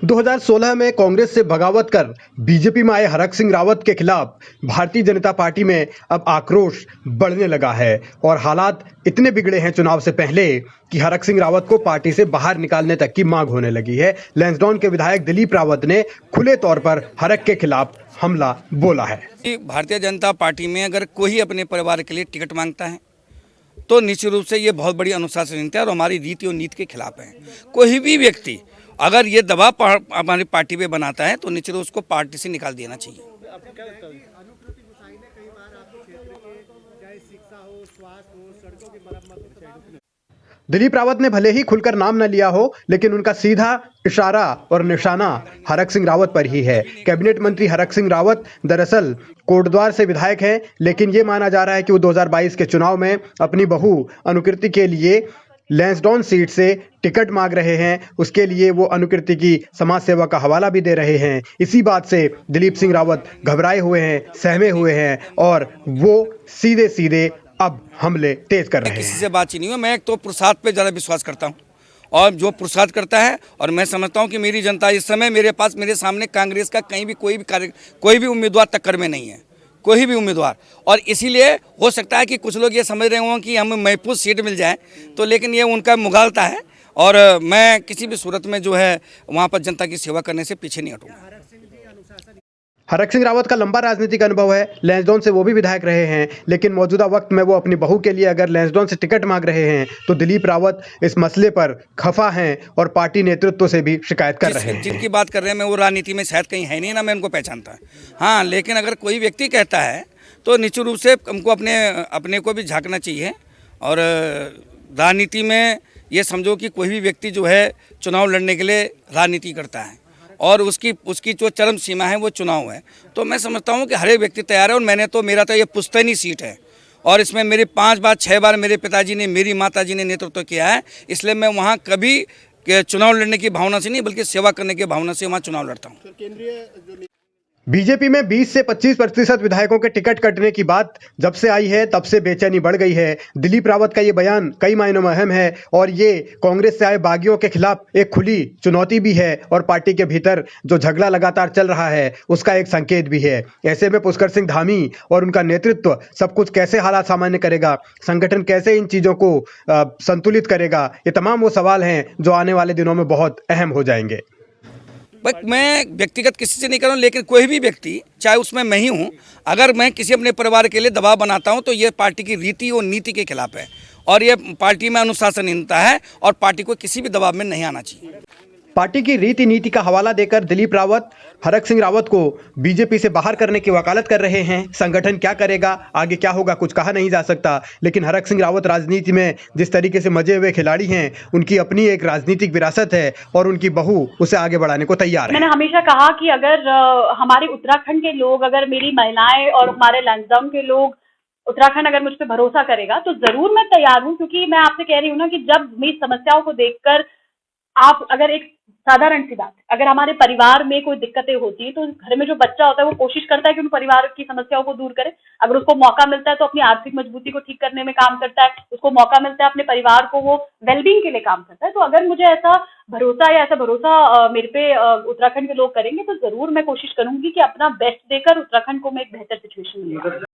2016 में कांग्रेस से बगावत कर बीजेपी में आए हरक सिंह रावत के खिलाफ भारतीय जनता पार्टी में अब आक्रोश बढ़ने लगा है और हालात इतने बिगड़े हैं चुनाव से पहले कि हरक सिंह रावत को पार्टी से बाहर निकालने तक की मांग होने लगी है। लैंसडौन के विधायक दिलीप रावत ने खुले तौर पर हरक के खिलाफ हमला बोला है। भारतीय जनता पार्टी में अगर कोई अपने परिवार के लिए टिकट मांगता है तो निश्चित रूप से ये बहुत बड़ी अनुशासनहीनता है और हमारी रीति और नीति के खिलाफ है। कोई भी व्यक्ति अगर ये दबाव हमारी पार्टी पे बनाता है तो निश्चित उसको पार्टी से निकाल देना चाहिए। दिलीप रावत ने भले ही खुलकर नाम न लिया हो, लेकिन उनका सीधा इशारा और निशाना हरक सिंह रावत पर ही है। कैबिनेट मंत्री हरक सिंह रावत दरअसल कोटद्वार से विधायक हैं, लेकिन ये माना जा रहा है कि वो 2022 के चुनाव में अपनी बहू अनुकृति के लिए लैंसडौन सीट से टिकट मांग रहे हैं। उसके लिए वो अनुकृति की समाज सेवा का हवाला भी दे रहे हैं। इसी बात से दिलीप सिंह रावत घबराए हुए हैं, सहमे हुए हैं और वो सीधे सीधे अब हमले तेज कर रहे हैं। किसी से बातचीत नहीं हुई। मैं एक तो पुरुषार्थ पे ज़्यादा विश्वास करता हूँ और जो पुरुषार्थ करता है, और मैं समझता हूँ कि मेरी जनता इस समय मेरे सामने कांग्रेस का कहीं भी कोई भी उम्मीदवार टक्कर में नहीं है, कोई भी उम्मीदवार। और इसीलिए हो सकता है कि कुछ लोग ये समझ रहे हों कि हमें महफूज सीट मिल जाए, तो लेकिन ये उनका मुगालता है और मैं किसी भी सूरत में जो है वहाँ पर जनता की सेवा करने से पीछे नहीं हटूँगा। हरक सिंह रावत का लंबा राजनीतिक अनुभव है। लैंसडौन से वो भी विधायक रहे हैं, लेकिन मौजूदा वक्त में वो अपनी बहू के लिए अगर लैंसडौन से टिकट मांग रहे हैं तो दिलीप रावत इस मसले पर खफा हैं और पार्टी नेतृत्व से भी शिकायत कर रहे हैं। जिनकी बात कर रहे हैं मैं वो राजनीति में शायद कहीं है नहीं, ना मैं उनको पहचानता। हाँ, लेकिन अगर कोई व्यक्ति कहता है तो निश्चित रूप से हमको अपने को भी झांकना चाहिए। और राजनीति में ये समझो कि कोई भी व्यक्ति जो है चुनाव लड़ने के लिए राजनीति करता है और उसकी जो चरम सीमा है वो चुनाव है। तो मैं समझता हूँ कि हर एक व्यक्ति तैयार है। और मेरा तो ये पुश्तैनी सीट है और इसमें मेरी 5 बार 6 बार मेरे पिताजी ने, मेरी माताजी ने नेतृत्व किया है। इसलिए मैं वहाँ कभी चुनाव लड़ने की भावना से नहीं बल्कि सेवा करने की भावना से वहाँ चुनाव लड़ता हूँ। बीजेपी में 20 से 25% विधायकों के टिकट कटने की बात जब से आई है तब से बेचैनी बढ़ गई है। दिलीप रावत का ये बयान कई मायनों में अहम है और ये कांग्रेस से आए बागियों के खिलाफ एक खुली चुनौती भी है और पार्टी के भीतर जो झगड़ा लगातार चल रहा है उसका एक संकेत भी है। ऐसे में पुष्कर सिंह धामी और उनका नेतृत्व सब कुछ कैसे हालात सामान्य करेगा, संगठन कैसे इन चीज़ों को संतुलित करेगा, ये तमाम वो सवाल हैं जो आने वाले दिनों में बहुत अहम हो जाएंगे। बट मैं व्यक्तिगत किसी से नहीं कर रहा हूँ, लेकिन कोई भी व्यक्ति, चाहे उसमें मैं ही हूँ, अगर मैं किसी अपने परिवार के लिए दबाव बनाता हूँ तो ये पार्टी की रीति और नीति के खिलाफ है और ये पार्टी में अनुशासनहीनता है और पार्टी को किसी भी दबाव में नहीं आना चाहिए। पार्टी की रीति नीति का हवाला देकर दिलीप रावत हरक सिंह रावत को बीजेपी से बाहर करने की वकालत कर रहे हैं। संगठन क्या करेगा, आगे क्या होगा, कुछ कहा नहीं जा सकता, लेकिन हरक सिंह रावत राजनीति में जिस तरीके से मजे हुए खिलाड़ी हैं, उनकी अपनी एक राजनीतिक विरासत है और उनकी बहू उसे आगे बढ़ाने को तैयार है। मैंने हमेशा कहा कि अगर हमारे उत्तराखंड के लोग, अगर मेरी महिलाएं और हमारे लैंसडौन के लोग, उत्तराखंड अगर मुझ पर भरोसा करेगा तो जरूर मैं तैयार हूँ। क्योंकि मैं आपसे कह रही हूँ ना कि जब मेरी समस्याओं को देखकर आप, अगर एक साधारण सी बात, अगर हमारे परिवार में कोई दिक्कतें होती है तो घर में जो बच्चा होता है वो कोशिश करता है कि उन परिवार की समस्याओं को दूर करे। अगर उसको मौका मिलता है तो अपनी आर्थिक मजबूती को ठीक करने में काम करता है, उसको मौका मिलता है अपने परिवार को वो वेलबींग के लिए काम करता है। तो अगर मुझे ऐसा भरोसा मेरे पे उत्तराखंड के लोग करेंगे तो जरूर मैं कोशिश करूंगी कि अपना बेस्ट देकर उत्तराखंड को मैं एक बेहतर सिचुएशन में